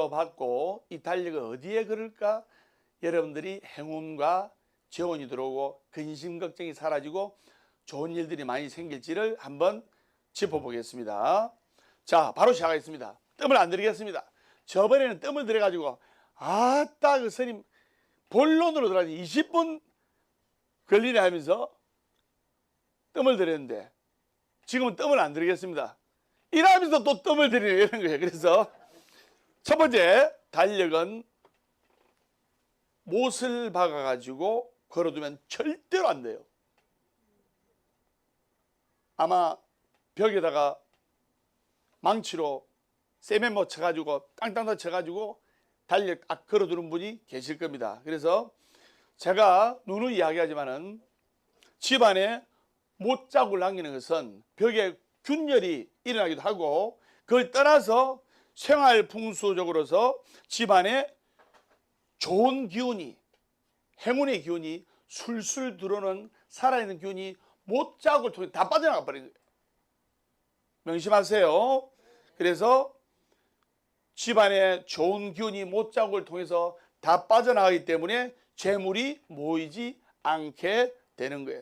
받고 이 달력을 어디에 걸을까? 여러분들이 행운과 재운이 들어오고 근심 걱정이 사라지고 좋은 일들이 많이 생길지를 한번 짚어보겠습니다. 자, 바로 시작하겠습니다. 뜸을 안 들이겠습니다. 저번에는 뜸을 들여가지고 아따 그 스님 본론으로 들어가니 20분 걸리네 하면서 뜸을 들였는데 지금은 뜸을 안 들이겠습니다. 이러면서 또 뜸을 들이는 이런 거예요. 그래서 첫 번째 달력은 못을 박아가지고 걸어두면 절대로 안 돼요. 아마 벽에다가 망치로 세면모 쳐가지고 땅땅 쳐가지고 달력 딱 걸어두는 분이 계실 겁니다. 그래서 제가 누누이 이야기하지만은 집안에 못자국을 남기는 것은 벽에 균열이 일어나기도 하고 그걸 떠나서 생활 풍수적으로서 집안에 좋은 기운이 행운의 기운이 술술 들어오는 살아있는 기운이 못자국을 통해 다 빠져나가 버리는 거예요. 명심하세요. 그래서 집안에 좋은 기운이 못자국을 통해서 다 빠져나가기 때문에 재물이 모이지 않게 되는 거예요.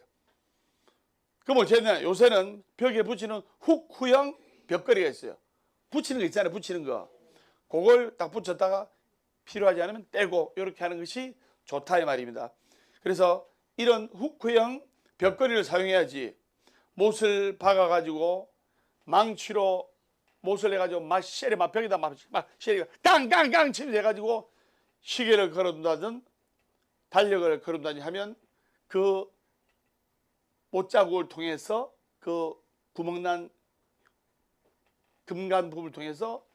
그럼 어떻게 되냐? 요새는 벽에 붙이는 훅후형 벽걸이가 있어요. 붙이는 거 있잖아요. 붙이는 거. 그걸 딱 붙였다가 필요하지 않으면 떼고 이렇게 하는 것이 좋다 이 말입니다. 그래서 이런 훅후형 벽걸이를 사용해야지 못을 박아가지고 망치로 못을 해가지고 막 쉐리 막 벽에다 막 쉐리가 깡깡깡 치면서 해가지고 시계를 걸어둔다든 달력을 걸어둔다든지 하면 그 못자국을 통해서 그 구멍난 금간 부분을 통해서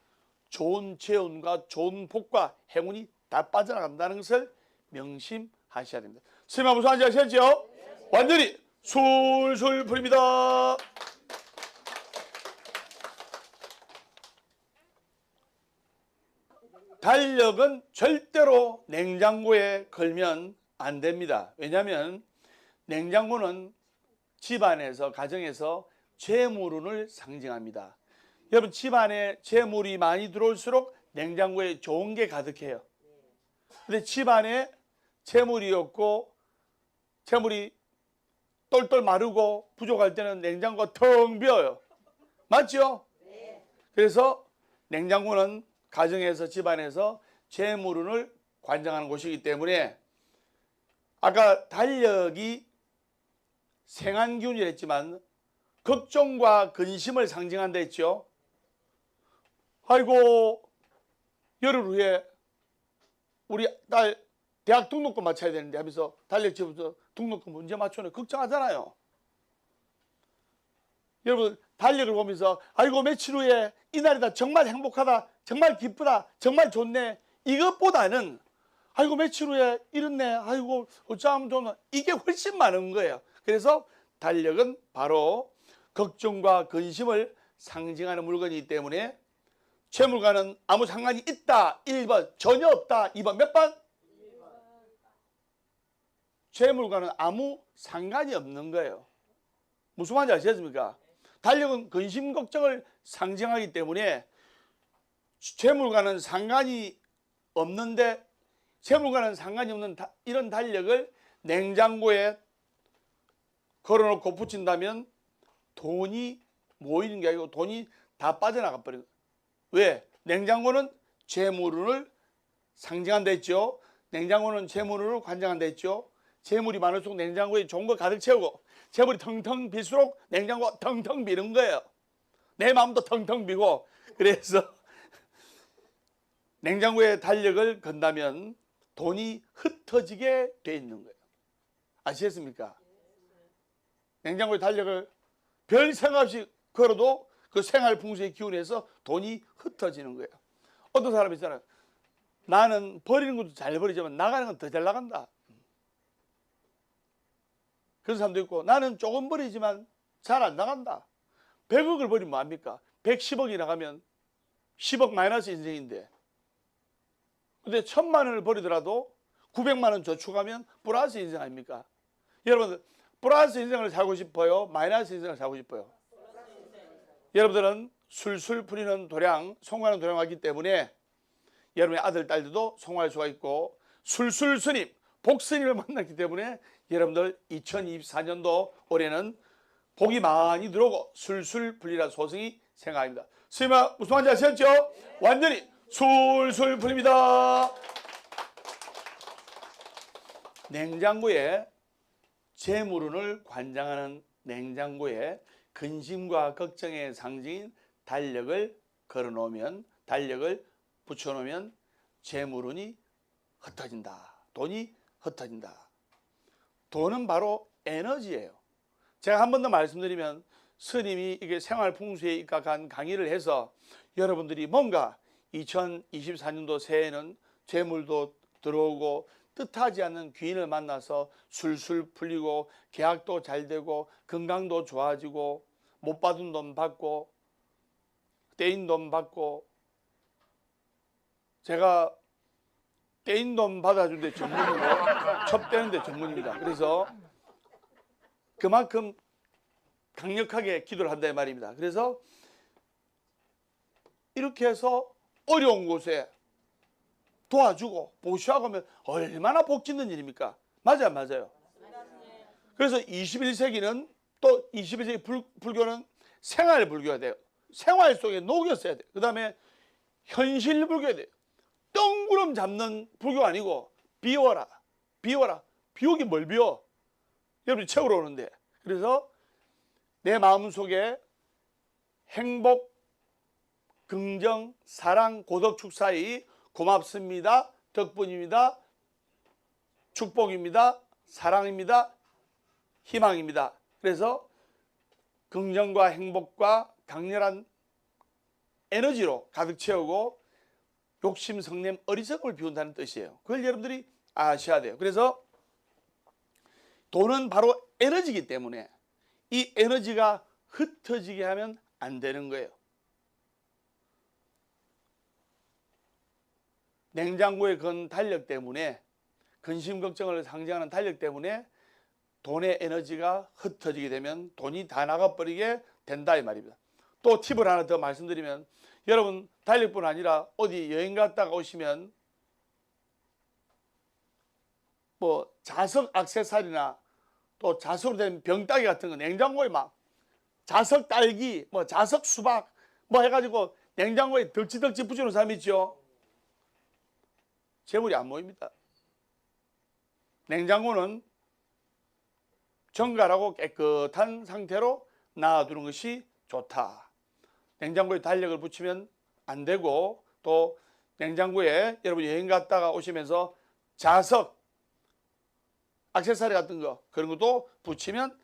좋은 재운과 좋은 복과 행운이 다 빠져나간다는 것을 명심하셔야 됩니다. 스님아 무슨 말인지 아시겠죠? 완전히 술술 풀립니다. 달력은 절대로 냉장고에 걸면 안 됩니다. 왜냐하면 냉장고는 집안에서 가정에서 재물운을 상징합니다. 여러분 집안에 재물이 많이 들어올수록 냉장고에 좋은 게 가득해요. 근데 집안에 재물이 없고 재물이 똘똘 마르고 부족할 때는 냉장고가 텅 비어요. 맞죠? 그래서 냉장고는 가정에서 집안에서 재물운을 관장하는 곳이기 때문에 아까 달력이 생한기운이라 했지만 걱정과 근심을 상징한다 했죠. 아이고 열흘 후에 우리 딸 대학 등록금 맞춰야 되는데 하면서 달력 집어서 등록금 문제 맞추는 걱정하잖아요. 여러분 달력을 보면서 아이고 며칠 후에 이날이다 정말 행복하다 정말 기쁘다 정말 좋네 이것보다는 아이고 며칠 후에 이렇네 아이고 어쩌면 좋나 이게 훨씬 많은 거예요. 그래서 달력은 바로 걱정과 근심을 상징하는 물건이기 때문에 재물과는 아무 상관이 있다 1번 전혀 없다 2번 몇 번? 1번. 재물과는 아무 상관이 없는 거예요. 무슨 말인지 아시겠습니까? 달력은 근심 걱정을 상징하기 때문에 재물과는 상관이 없는데 재물과는 상관이 없는 이런 달력을 냉장고에 걸어놓고 붙인다면 돈이 모이는 게 아니고 돈이 다 빠져나가 버려요. 왜? 냉장고는 재물운을 상징한다 했죠. 냉장고는 재물운을 관장한다 했죠. 재물이 많을수록 냉장고에 좋은 거 가득 채우고 재물이 텅텅 빌수록 냉장고가 텅텅 비는 거예요. 내 마음도 텅텅 비고 그래서 냉장고에 달력을 건다면 돈이 흩어지게 돼 있는 거예요. 아시겠습니까? 냉장고에 달력을 별 생각 없이 걸어도 그 생활 풍수의 기운에서 돈이 흩어지는 거예요. 어떤 사람이 있잖아요. 나는 버리는 것도 잘 버리지만 나가는 건 더 잘 나간다. 그런 사람도 있고 나는 조금 버리지만 잘 안 나간다. 100억을 버리면 뭐합니까? 110억이 나가면 10억 마이너스 인생인데 근데 1000만 원을 버리더라도 900만 원 저축하면 플러스 인생 아닙니까? 여러분 플러스 인생을 살고 싶어요? 마이너스 인생을 살고 싶어요? 여러분들은 술술 풀리는 도량, 송가는 도량 왔기 때문에 여러분의 아들, 딸들도 성공할 수가 있고, 술술스님, 복스님을 만났기 때문에 여러분들 2024년도 올해는 복이 많이 들어오고 술술 풀리라 소승이 생각합니다. 스님아, 무슨 말인지 아시겠죠? 완전히 술술 풀립니다. 냉장고에 재물운을 관장하는 냉장고에 근심과 걱정의 상징인 달력을 걸어놓으면, 달력을 붙여놓으면 재물운이 흩어진다. 돈이 흩어진다. 돈은 바로 에너지예요. 제가 한 번 더 말씀드리면, 스님이 이게 생활풍수에 입각한 강의를 해서 여러분들이 뭔가 2024년도 새해에는 재물도 들어오고 뜻하지 않는 귀인을 만나서 술술 풀리고 계약도 잘 되고 건강도 좋아지고 못 받은 돈 받고 떼인 돈 받고, 제가 떼인 돈 받아준 데 전문이고 첩대는 데 전문입니다. 그래서 그만큼 강력하게 기도를 한다 이 말입니다. 그래서 이렇게 해서 어려운 곳에 도와주고 보시하고 하면 얼마나 복 짓는 일입니까? 맞아요, 맞아요. 그래서 21세기는 또 21세기 불교는 생활 불교가 돼요. 생활 속에 녹였어야 돼요. 그 다음에 현실 불교가 돼요. 뜬구름 잡는 불교가 아니고 비워라, 비워라. 비우기 뭘 비워? 여러분이 채우러 오는데. 그래서 내 마음속에 행복, 긍정, 사랑, 고덕, 축사의 고맙습니다, 덕분입니다, 축복입니다, 사랑입니다, 희망입니다. 그래서 긍정과 행복과 강렬한 에너지로 가득 채우고 욕심, 성냄, 어리석음을 비운다는 뜻이에요. 그걸 여러분들이 아셔야 돼요. 그래서 돈은 바로 에너지이기 때문에 이 에너지가 흩어지게 하면 안 되는 거예요. 냉장고에 건 달력 때문에, 근심 걱정을 상징하는 달력 때문에 돈의 에너지가 흩어지게 되면 돈이 다 나가버리게 된다 이 말입니다. 또 팁을 하나 더 말씀드리면, 여러분 달력뿐 아니라 어디 여행 갔다가 오시면 뭐 자석 액세서리나 또 자석으로 된 병따개 같은 거 냉장고에 막 자석 딸기, 뭐 자석 수박 뭐 해가지고 냉장고에 덕지덕지 붙여놓은 사람 있죠. 재물이 안 모입니다. 냉장고는 정갈하고 깨끗한 상태로 놔두는 것이 좋다. 냉장고에 달력을 붙이면 안 되고, 또 냉장고에 여러분 여행 갔다가 오시면서 자석, 액세서리 같은 거 그런 것도 붙이면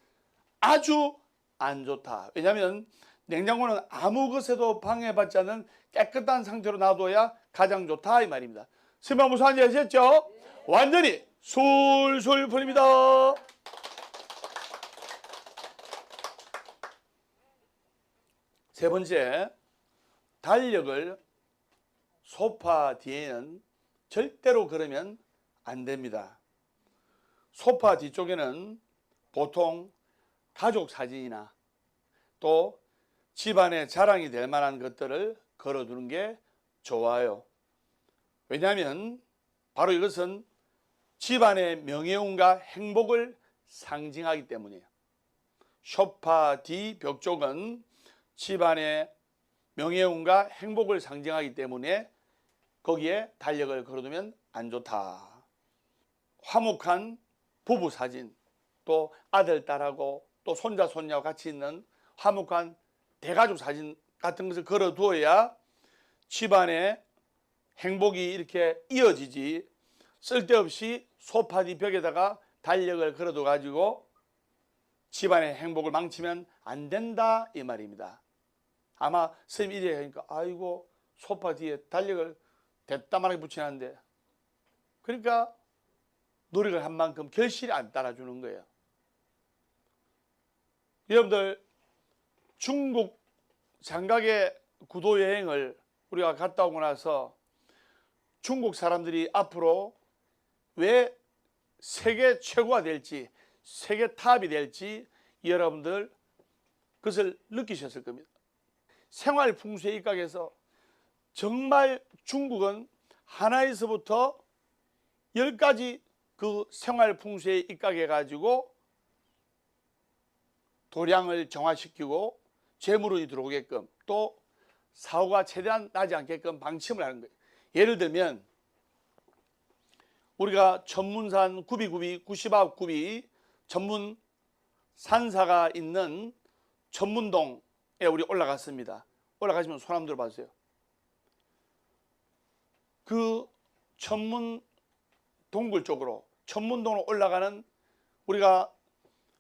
아주 안 좋다. 왜냐하면 냉장고는 아무 것에도 방해받지 않는 깨끗한 상태로 놔둬야 가장 좋다 이 말입니다. 스님아, 무슨 말인지 아셨죠? 완전히 술술 풀립니다. 세 번째, 달력을 소파 뒤에는 절대로 걸으면 안 됩니다. 소파 뒤쪽에는 보통 가족 사진이나 또 집안의 자랑이 될 만한 것들을 걸어두는 게 좋아요. 왜냐하면 바로 이것은 집안의 명예운과 행복을 상징하기 때문이에요. 소파 뒤 벽 쪽은 집안의 명예운과 행복을 상징하기 때문에 거기에 달력을 걸어두면 안 좋다. 화목한 부부 사진, 또 아들, 딸하고 또 손자, 손녀와 같이 있는 화목한 대가족 사진 같은 것을 걸어두어야 집안의 행복이 이렇게 이어지지, 쓸데없이 소파 뒤 벽에다가 달력을 걸어둬 가지고 집안의 행복을 망치면 안 된다 이 말입니다. 아마 선생님이 이래 하니까 아이고 소파 뒤에 달력을 대따만하게 붙여놨는데, 그러니까 노력을 한 만큼 결실이 안 따라주는 거예요. 여러분들 중국 장각의 구도 여행을 우리가 갔다 오고 나서 중국 사람들이 앞으로 왜 세계 최고가 될지, 세계 탑이 될지 여러분들 그것을 느끼셨을 겁니다. 생활 풍수에 입각해서 정말 중국은 하나에서부터 10가지 그 생활 풍수에 입각해 가지고 도량을 정화시키고 재물운이 들어오게끔 또 사고가 최대한 나지 않게끔 방침을 하는 거예요. 예를 들면 우리가 천문산 구비구비 99굽이 전문 산사가 있는 천문동에 우리 올라갔습니다. 올라가시면 손 한번 들어봐주세요. 그 천문 동굴 쪽으로 천문동으로 올라가는 우리가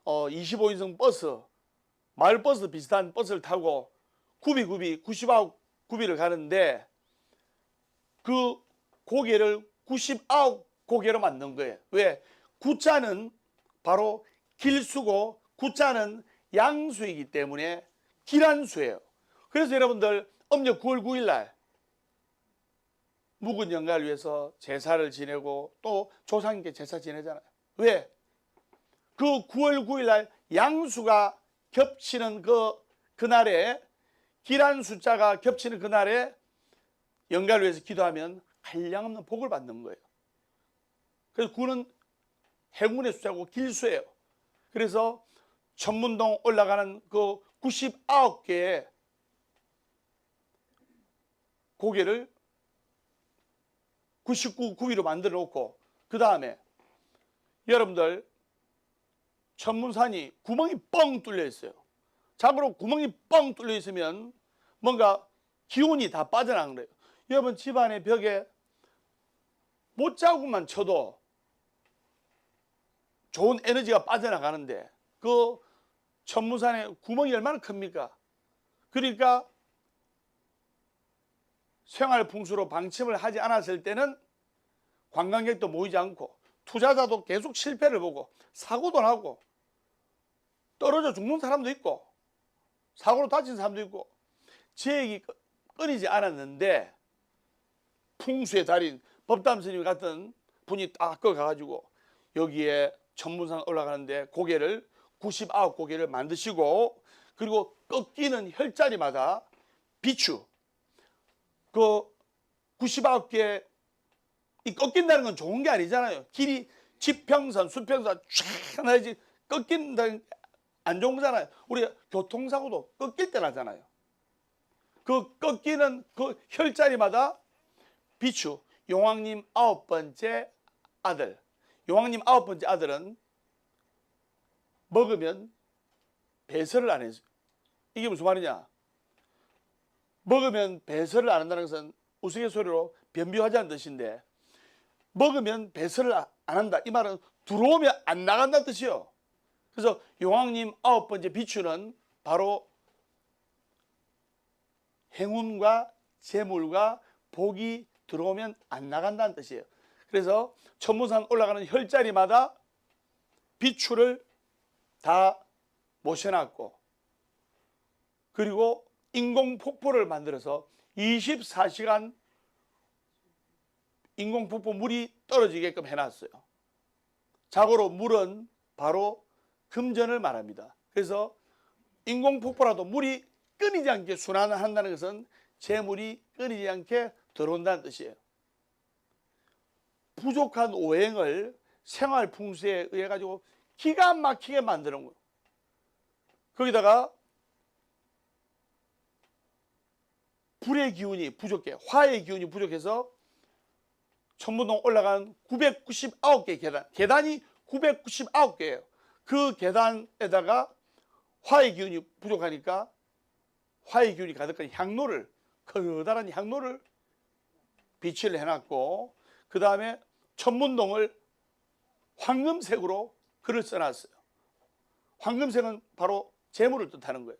25인승 버스, 마을버스 비슷한 버스를 타고 구비구비 99구비를 가는데 그 고개를 99고개로 만든 거예요. 왜? 구자는 바로 길수고 구자는 양수이기 때문에 길한수예요. 그래서 여러분들 음력 9월 9일 날 묵은 영가를 위해서 제사를 지내고 또 조상님께 제사 지내잖아요. 왜? 그 9월 9일 날 양수가 겹치는 그날에 길한 숫자가 겹치는 그날에 영가를 위해서 기도하면 한량없는 복을 받는 거예요. 그래서 9는 행운의 숫자고 길수예요. 그래서 천문동 올라가는 그 99개의 고개를 99구비로 만들어 놓고 그 다음에 여러분들 천문산이 구멍이 뻥 뚫려 있어요. 자고로 구멍이 뻥 뚫려 있으면 뭔가 기운이 다 빠져나간 거예요. 여러분 집안의 벽에 못자국만 쳐도 좋은 에너지가 빠져나가는데 그 천문산에 구멍이 얼마나 큽니까? 그러니까 생활풍수로 방침을 하지 않았을 때는 관광객도 모이지 않고 투자자도 계속 실패를 보고 사고도 나고 떨어져 죽는 사람도 있고 사고로 다친 사람도 있고 제액이 끊이지 않았는데 풍수의 달인 법담 스님 같은 분이 딱 가가지고 여기에 천문산 올라가는데 고개를 99고개를 만드시고 그리고 꺾이는 혈자리마다 비추 그 99개 이 꺾인다는 건 좋은 게 아니잖아요. 길이 지평선 수평선 쫙 나야지 꺾인다는 안 좋은 거잖아요. 우리가 교통사고도 꺾일 때 나잖아요. 그 꺾이는 그 혈자리마다 비추 용왕님 9번째 아들 용왕님 9번째 아들은 먹으면 배설을 안 해요. 이게 무슨 말이냐? 먹으면 배설을 안 한다는 것은 우스갯소리로 변비하자는 뜻인데 먹으면 배설을 안 한다. 이 말은 들어오면 안 나간다는 뜻이요. 그래서 용왕님 9번째 비추는 바로 행운과 재물과 복이 들어오면 안 나간다는 뜻이에요. 그래서 천문산 올라가는 혈자리마다 비추를 다 모셔놨고 그리고 인공폭포를 만들어서 24시간 인공폭포 물이 떨어지게끔 해놨어요. 자고로 물은 바로 금전을 말합니다. 그래서 인공폭포라도 물이 끊이지 않게 순환한다는 것은 재물이 끊이지 않게 들어온다는 뜻이에요. 부족한 오행을 생활 풍수에 의해 가지고 기가 막히게 만드는 거예요. 거기다가 불의 기운이 부족해 화의 기운이 부족해서 천문동 올라간 999개 계단이 999개예요. 그 계단에다가 화의 기운이 부족하니까 화의 기운이 가득한 향로를 커다란 향로를 비치를 해놨고 그 다음에 천문동을 황금색으로 글을 써놨어요. 황금색은 바로 재물을 뜻하는 거예요.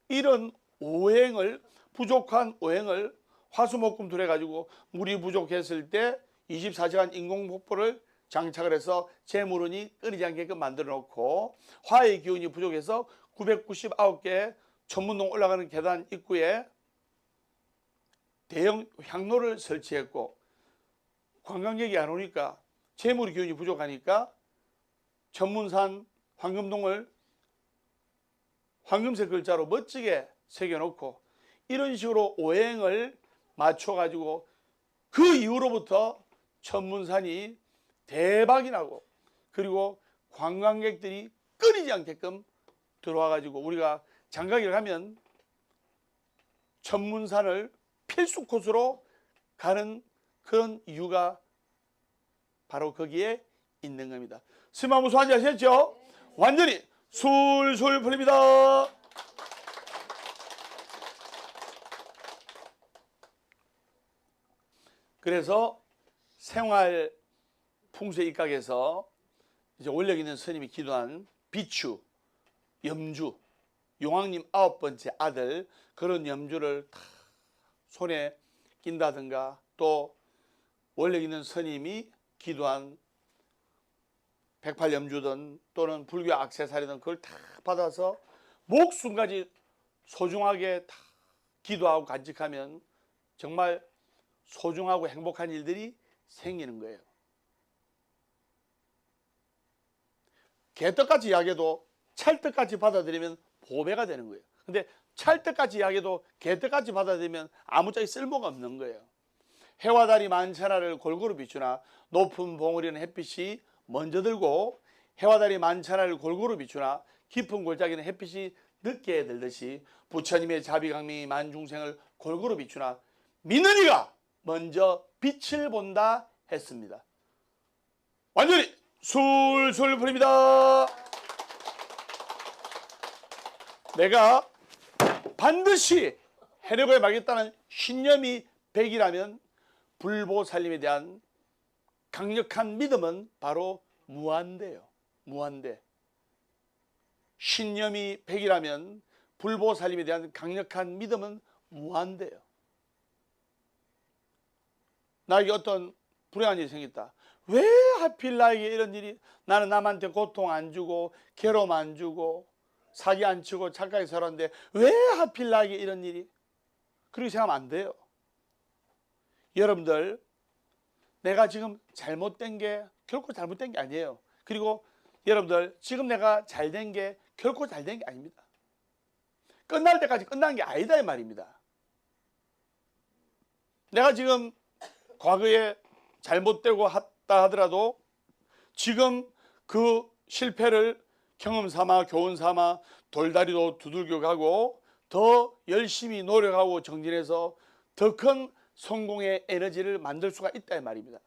이런 오행을 부족한 오행을 화수목금 해가지고 물이 부족했을 때 24시간 인공폭포를 장착을 해서 재물운이 끊이지 않게끔 만들어 놓고 화의 기운이 부족해서 999개 천문동 올라가는 계단 입구에 대형 향로를 설치했고 관광객이 안 오니까 재물 기운이 부족하니까 천문산 황금동을 황금색 글자로 멋지게 새겨놓고 이런 식으로 오행을 맞춰가지고 그 이후로부터 천문산이 대박이 나고 그리고 관광객들이 끊이지 않게끔 들어와 가지고 우리가 장가기를 가면 천문산을 필수 코스로 가는 그런 이유가 바로 거기에 있는 겁니다. 스마무수 한지 아셨죠? 완전히 술술 풀립니다. 그래서 생활 풍수 입각에서 이제 원력 있는 스님이 기도한 비추, 염주, 용왕님 9번째 아들 그런 염주를 다 손에 낀다든가 또 원력 있는 스님이 기도한 108염주든 또는 불교 액세서리든 그걸 다 받아서 목숨까지 소중하게 다 기도하고 간직하면 정말 소중하고 행복한 일들이 생기는 거예요. 개떡같이 이야기해도 찰떡같이 받아들이면 보배가 되는 거예요. 근데 찰떡같이 이야기해도 개떡같이 받아들이면 아무짝에 쓸모가 없는 거예요. 해와 달이 만천하를 골고루 비추나 높은 봉우리는 햇빛이 먼저 들고 해와 달이 만천하를 골고루 비추나 깊은 골짜기는 햇빛이 늦게 들듯이 부처님의 자비강림이 만중생을 골고루 비추나 믿는 이가 먼저 빛을 본다 했습니다. 완전히 술술 풀립니다. 내가 반드시 해내고 말겠다는 신념이 100이라면 불보살님에 대한 강력한 믿음은 바로 무한대예요. 무한대. 신념이 100이라면 불보살님에 대한 강력한 믿음은 무한대예요. 나에게 어떤 불행한 일이 생겼다. 왜 하필 나에게 이런 일이, 나는 남한테 고통 안 주고 괴로움 안 주고 사기 안 치고 착하게 살았는데 왜 하필 나에게 이런 일이, 그렇게 생각하면 안 돼요. 여러분들, 내가 지금 잘못된 게 결코 잘못된 게 아니에요. 그리고 여러분들, 지금 내가 잘된 게 결코 잘된 게 아닙니다. 끝날 때까지 끝난 게 아니다 이 말입니다. 내가 지금 과거에 잘못되고 했다 하더라도 지금 그 실패를 경험 삼아 교훈 삼아 돌다리도 두들겨 가고 더 열심히 노력하고 정진해서 더 큰 성공의 에너지를 만들 수가 있다 이 말입니다.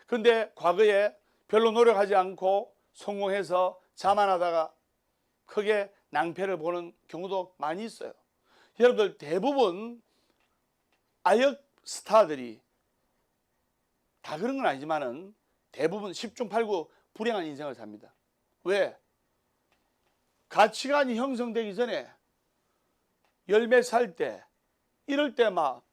그런데 과거에 별로 노력하지 않고 성공해서 자만하다가 크게 낭패를 보는 경우도 많이 있어요. 여러분들, 대부분 아역 스타들이 다 그런 건 아니지만은 대부분 10중 8구 불행한 인생을 삽니다. 왜? 가치관이 형성되기 전에 열몇 살 때 이럴 때 막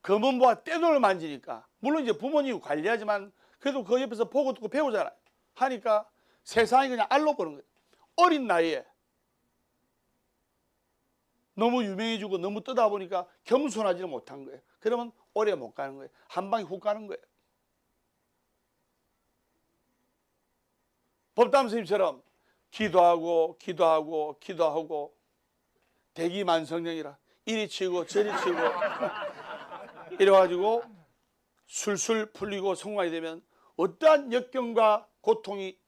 검은보와 떼돈을 만지니까, 물론 이제 부모님이 관리하지만 그래도 그 옆에서 보고 듣고 배우잖아요. 하니까 세상이 그냥 알로 보는 거예요. 어린 나이에 너무 유명해지고 너무 뜨다 보니까 겸손하지는 못한 거예요. 그러면 오래 못 가는 거예요. 한 방에 훅 가는 거예요. 법담 스님처럼 기도하고 대기만성령이라 이리 치고 저리 치고 이래가지고 술술 풀리고 성공하게 되면 어떠한 역경과 고통이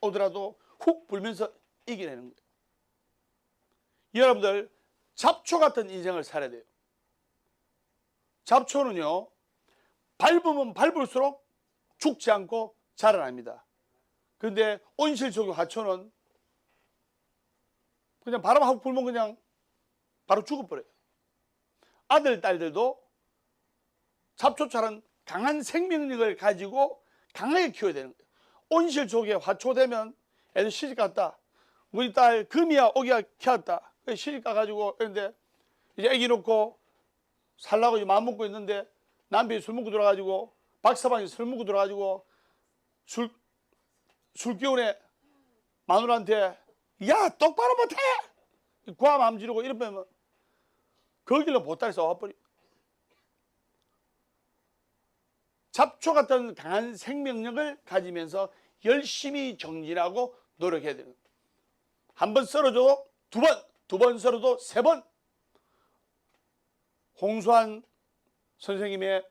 오더라도 훅 불면서 이겨내는 거예요. 여러분들, 잡초 같은 인생을 살아야 돼요. 잡초는요, 밟으면 밟을수록 죽지 않고 자라납니다. 그런데 온실속의 화초는 그냥 바람하고 불면 그냥 바로 죽어버려요. 아들, 딸들도 잡초처럼 강한 생명력을 가지고 강하게 키워야 되는 거예요. 온실 속에 화초되면 애들 시집 갔다. 우리 딸 금이야 오기야 키웠다. 시집 가가지고 그런데 이제 애기 놓고 살라고 이제 마음 먹고 있는데 남편이 술 먹고 들어가지고 박사방이 술 먹고 들어가지고 술 기운에 마누라한테 야 똑바로 못해! 구아 마음 지르고 이러면 거길로 보따리 쏴버려. 잡초 같은 강한 생명력을 가지면서 열심히 정진하고 노력해야 되는 거예요. 한 번 썰어줘도 두 번 썰어도 3번. 홍수환 선생님의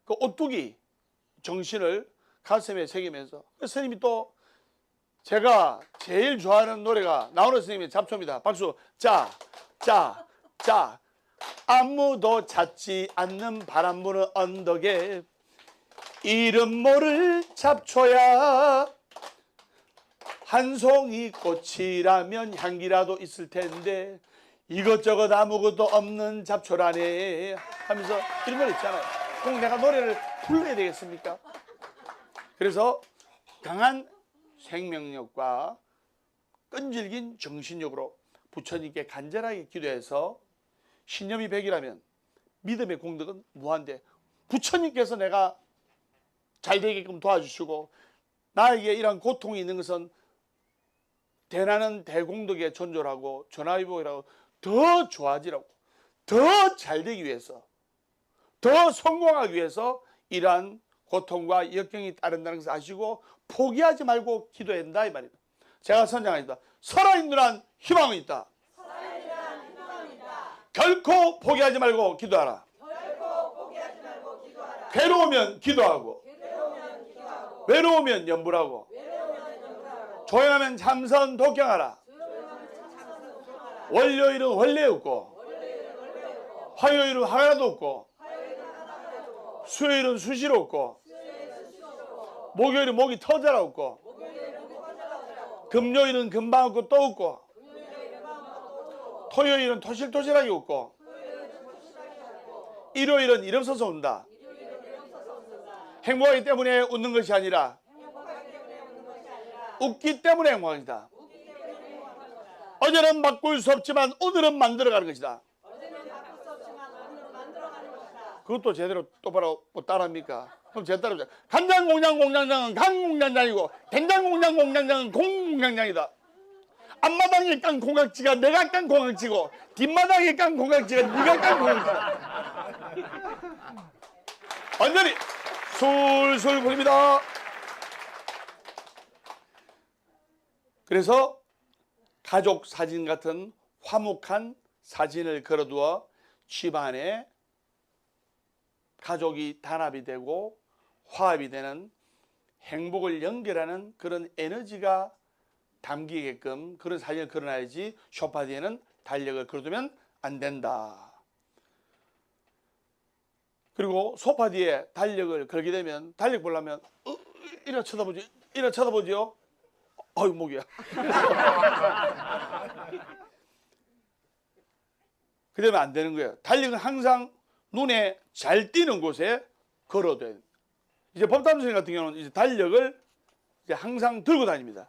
그 오뚜기 정신을 가슴에 새기면서, 스님이 또 제가 제일 좋아하는 노래가 나오는 스님의 잡초입니다. 박수. 자, 자, 자. 아무도 찾지 않는 바람 부는 언덕에 이름 모를 잡초야. 한 송이 꽃이라면 향기라도 있을 텐데 이것저것 아무것도 없는 잡초라네 하면서 이런 걸 있잖아요. 꼭 내가 노래를 불러야 되겠습니까? 그래서 강한 생명력과 끈질긴 정신력으로 부처님께 간절하게 기도해서 신념이 100이라면 믿음의 공덕은 무한대. 부처님께서 내가 잘 되게끔 도와주시고 나에게 이런 고통이 있는 것은 대나는 대공덕에 존존하고 전화위복이라고 더 좋아지라고, 더 잘 되기 위해서, 더 성공하기 위해서 이러한 고통과 역경이 따른다는 것을 아시고 포기하지 말고 기도해야 된다 이 말입니다. 제가 선장합니다. 살아있는 한 희망은 있다. 결코 포기하지 말고 기도하라. 괴로우면 기도하고, 외로우면 염불하고, 조용하면 참선 독경하라. 월요일은 원래 없고, 화요일은 화가도 없고, 수요일은 수시로 없고, 목요일은 목이 터져라 없고, 금요일은 금방 없고 또 없고, 토요일은 토실토실하게 웃고, 일요일은 일 없어서 운다. 행복하기 때문에 웃는 것이 아니라 웃기 때문에 행복합니다. 어제는 바꿀 수 없지만 오늘은 만들어가는 것이다. 그것도 제대로 똑바로 따라합니까? 그럼 제가 따라합니다. 간장공장 공장장은 강공장장이고 된장공장 공장장은 공공장장이다. 앞마당에 깐 공각지가 내가 깐 공각지고 뒷마당에 깐 공각지가 네가 깐 공각지다. 완전히 술술 불립니다. 그래서 가족 사진 같은 화목한 사진을 걸어두어 집안에 가족이 단합이 되고 화합이 되는 행복을 연결하는 그런 에너지가 담기게끔 그런 사진을 걸어놔야지 소파 뒤에는 달력을 걸어두면 안 된다. 그리고 소파 뒤에 달력을 걸게 되면 달력 보려면 이래 쳐다보지, 이래 쳐다보지요. 어이 목이야. 그러면 안 되는 거예요. 달력은 항상 눈에 잘 띄는 곳에 걸어둬야 돼요. 이제 법담스님 같은 경우는 이제 달력을 이제 항상 들고 다닙니다.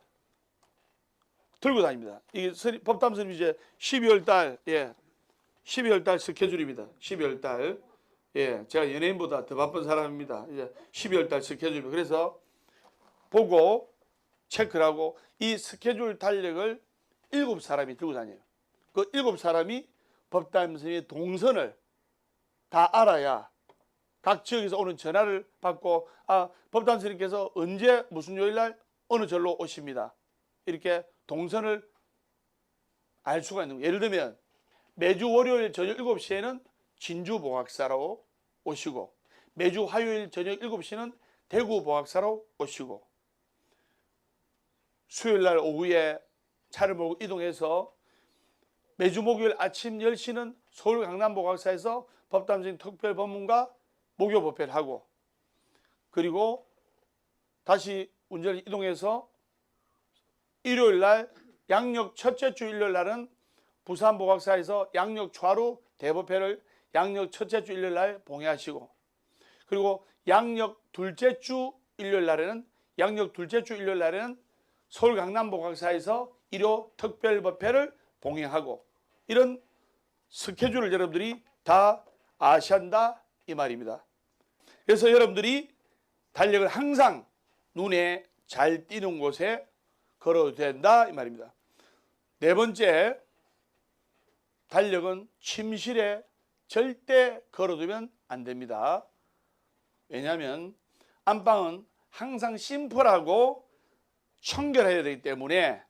들고 다닙니다. 이게 법담스님 이제 12월 달, 12월 달 스케줄입니다. 12월 달, 제가 연예인보다 더 바쁜 사람입니다. 이제 12월 달 스케줄입니다. 그래서 보고 체크를 하고 이 스케줄 달력을 7사람이 들고 다녀요. 그 7사람이 법담스님의 동선을 다 알아야 각 지역에서 오는 전화를 받고 법담스님께서 언제 무슨 요일날 어느 절로 오십니다. 이렇게 동선을 알 수가 있는 거예요. 예를 들면 매주 월요일 저녁 7시에는 진주봉학사로 오시고 매주 화요일 저녁 7시는 대구봉학사로 오시고 수요일날 오후에 차를 몰고 이동해서 매주 목요일 아침 10시는 서울 강남봉학사에서 법담스님 특별법문과 목요법회를 하고 그리고 다시 운전을 이동해서 일요일날 양력 첫째 주 일요일날은 부산봉학사에서 양력 초하루 대법회를 양력 첫째 주 일요일날 봉해하시고 그리고 양력 둘째 주 일요일날에는 서울 강남봉학사에서 일요 특별법회를 봉행하고 이런 스케줄을 여러분들이 다 아셔야 한다 이 말입니다. 그래서 여러분들이 달력을 항상 눈에 잘 띄는 곳에 걸어도 된다 이 말입니다. 네 번째, 달력은 침실에 절대 걸어두면 안 됩니다. 왜냐하면 안방은 항상 심플하고 청결해야 되기 때문에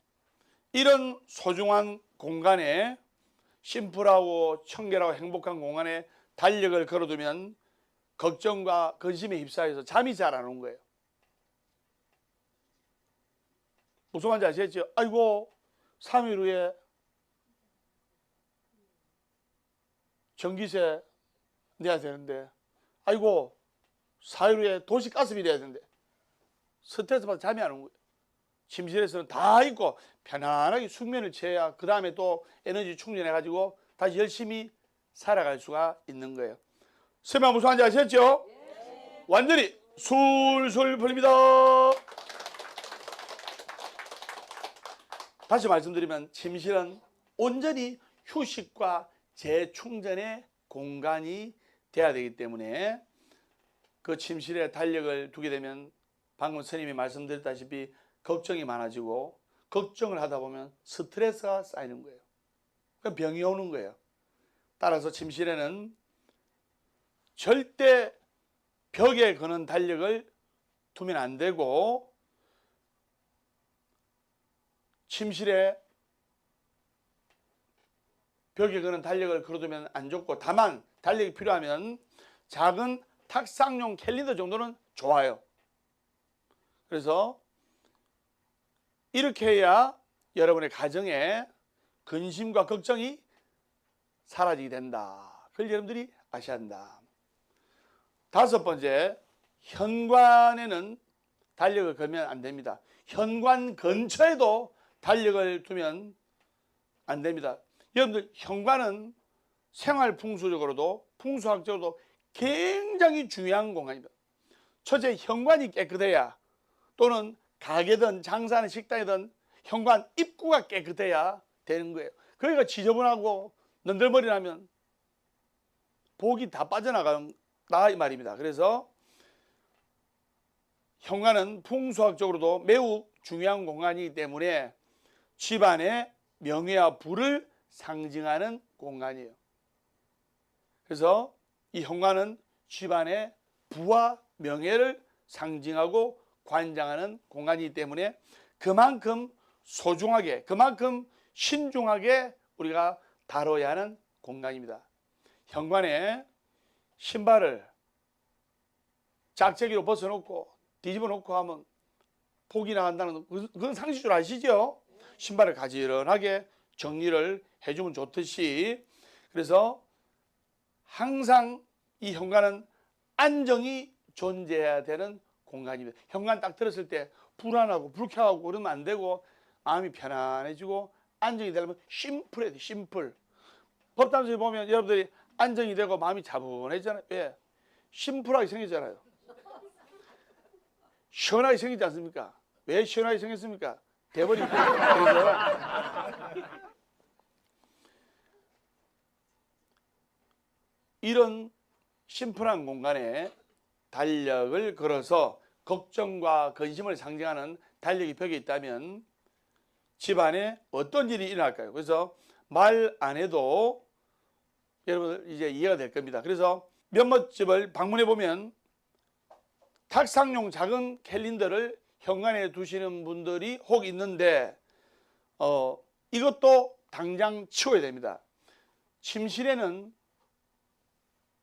이런 소중한 공간에 심플하고 청결하고 행복한 공간에 달력을 걸어두면 걱정과 근심에 휩싸여서 잠이 잘 안 오는 거예요. 무슨 말인지 아시겠죠? 아이고 3일 후에 전기세 내야 되는데, 아이고 4일 후에 도시가스비 내야 되는데, 스트레스 받아 잠이 안 오는 거예요. 침실에서는 다 있고 편안하게 숙면을 취해야 그 다음에 또 에너지 충전해 가지고 다시 열심히 살아갈 수가 있는 거예요. 설명 무슨 말인지 아시겠죠? 완전히 술술 풀립니다. 다시 말씀드리면 침실은 온전히 휴식과 재충전의 공간이 돼야 되기 때문에 그 침실에 달력을 두게 되면 방금 스님이 말씀드렸다시피 걱정이 많아지고, 걱정을 하다 보면 스트레스가 쌓이는 거예요. 그럼 병이 오는 거예요. 따라서 침실에는 절대 벽에 거는 달력을 두면 안 되고, 침실에 벽에 거는 달력을 걸어두면 안 좋고, 다만 달력이 필요하면 작은 탁상용 캘린더 정도는 좋아요. 그래서 이렇게 해야 여러분의 가정에 근심과 걱정이 사라지게 된다. 그걸 여러분들이 아셔야 한다. 다섯 번째, 현관에는 달력을 걸면 안 됩니다. 현관 근처에도 달력을 두면 안 됩니다. 여러분들, 현관은 생활 풍수적으로도 풍수학적으로도 굉장히 중요한 공간입니다. 첫째, 현관이 깨끗해야, 또는 가게든 장사하는 식당이든 현관 입구가 깨끗해야 되는 거예요. 그러니까 지저분하고 너덜머리 나면 복이 다 빠져나간다 이 말입니다. 그래서 현관은 풍수학적으로도 매우 중요한 공간이기 때문에 집안의 명예와 부를 상징하는 공간이에요. 그래서 이 현관은 집안의 부와 명예를 상징하고 관장하는 공간이기 때문에 그만큼 소중하게, 그만큼 신중하게 우리가 다뤄야 하는 공간입니다. 현관에 신발을 짝재기로 벗어놓고 뒤집어 놓고 하면 복이 나간다는, 그건 상식줄 아시죠? 신발을 가지런하게 정리를 해주면 좋듯이, 그래서 항상 이 현관은 안정이 존재해야 되는 공간입니다. 현관 딱 들었을 때 불안하고 불쾌하고 그러면 안 되고, 마음이 편안해지고 안정이 되려면 심플해야 돼. 심플. 법담서에 보면 여러분들이 안정이 되고 마음이 차분해지잖아요. 왜? 심플하게 생겼잖아요. 시원하게 생기지 않습니까? 왜 시원하게 생겼습니까? 대버리기 때문에. 그래서 이런 심플한 공간에 달력을 걸어서 걱정과 근심을 상징하는 달력이 벽에 있다면 집안에 어떤 일이 일어날까요? 그래서 말 안 해도 여러분 이제 이해가 될 겁니다. 그래서 몇몇 집을 방문해 보면 탁상용 작은 캘린더를 현관에 두시는 분들이 혹 있는데, 이것도 당장 치워야 됩니다. 침실에는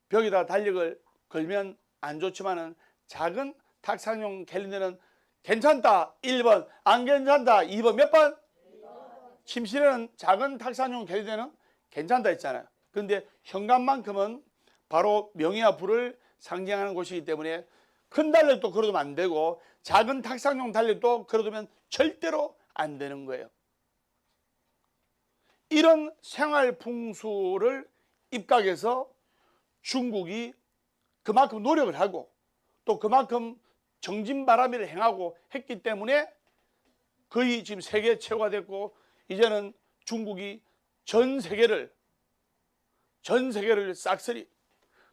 벽에다 달력을 걸면 안 좋지만은 작은 탁상용 캘린더는 괜찮다 1번, 안 괜찮다 2번. 몇 번? 침실에는 작은 탁상용 캘린더는 괜찮다 했잖아요. 그런데 현관만큼은 바로 명예와 부를 상징하는 곳이기 때문에 큰 달력도 걸어두면 안 되고 작은 탁상용 달력도 걸어두면 절대로 안 되는 거예요. 이런 생활 풍수를 입각해서 중국이 그만큼 노력을 하고 또 그만큼 정진바람일을 행하고 했기 때문에 거의 지금 세계 최고가 됐고, 이제는 중국이 전 세계를 싹쓸이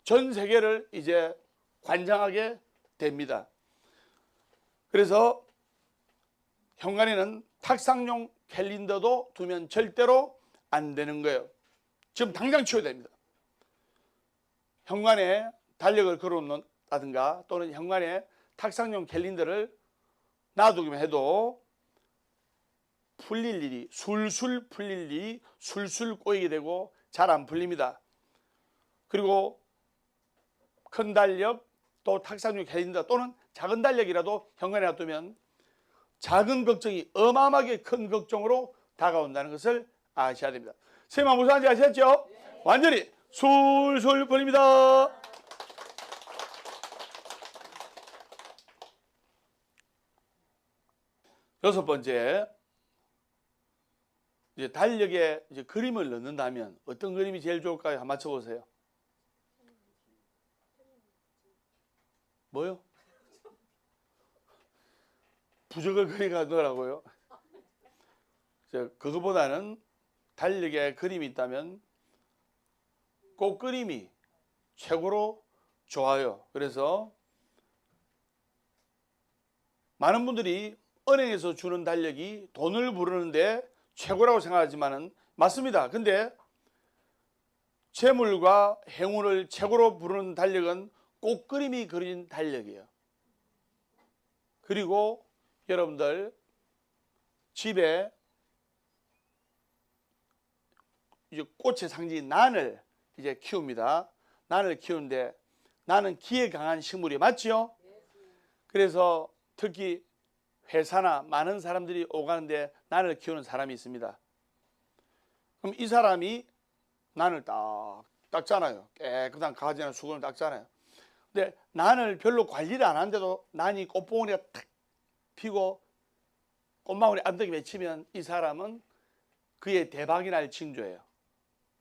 전 세계를 이제 관장하게 됩니다. 그래서 현관에는 탁상용 캘린더도 두면 절대로 안 되는 거예요. 지금 당장 치워야 됩니다. 현관에 달력을 걸어놓는다든가 또는 현관에 탁상용 캘린더를 놔두기만 해도 풀릴 일이, 술술 풀릴 일이 술술 꼬이게 되고 잘 안 풀립니다. 그리고 큰 달력 또 탁상용 캘린더 또는 작은 달력이라도 현관에 놔두면 작은 걱정이 어마어마하게 큰 걱정으로 다가온다는 것을 아셔야 됩니다. 선생님 무슨 말인지 아셨죠? 네. 완전히 술술 버립니다. 여섯 번째, 이제 달력에 이제 그림을 넣는다면 어떤 그림이 제일 좋을까요? 한번 맞춰보세요. 뭐요? 부적을 그리가 넣으라고요? 그거보다는 달력에 그림이 있다면 꽃그림이 최고로 좋아요. 그래서 많은 분들이 은행에서 주는 달력이 돈을 부르는데 최고라고 생각하지만은 맞습니다. 근데 재물과 행운을 최고로 부르는 달력은 꽃그림이 그린 달력이에요. 그리고 여러분들 집에 이제 꽃의 상징인 난을 이제 키웁니다. 난을 키우는데 난은 기에 강한 식물이 맞죠? 그래서 특히 회사나 많은 사람들이 오가는데 난을 키우는 사람이 있습니다. 그럼 이 사람이 난을 딱 닦잖아요. 깨끗한 가지나 수건을 닦잖아요. 근데 난을 별로 관리를 안 하는데도 난이 꽃봉오리가 탁 피고 꽃망울이 암탉이 맺히면 이 사람은 그의 대박이 날 징조예요.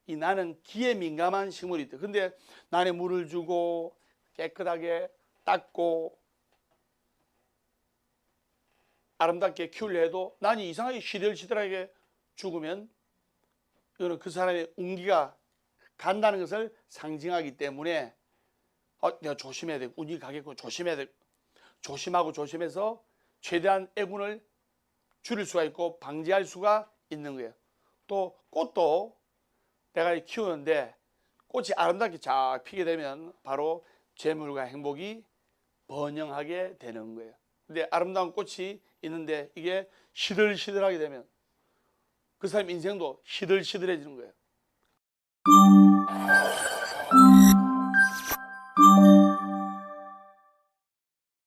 이 난은 기에 민감한 식물이 있다. 근데 난에 물을 주고 깨끗하게 닦고 아름답게 키우려 해도 난이 이상하게 시들시들하게 죽으면 이거는 그 사람의 운기가 간다는 것을 상징하기 때문에 내가 조심해야 되고 운이 가겠고 조심해야 되고 조심하고 조심해서 최대한 애군을 줄일 수가 있고 방지할 수가 있는 거예요. 또 꽃도 내가 키우는데 꽃이 아름답게 쫙 피게 되면 바로 재물과 행복이 번영하게 되는 거예요. 근데 아름다운 꽃이 있는데 이게 시들시들하게 되면 그 사람 인생도 시들시들해지는 거예요.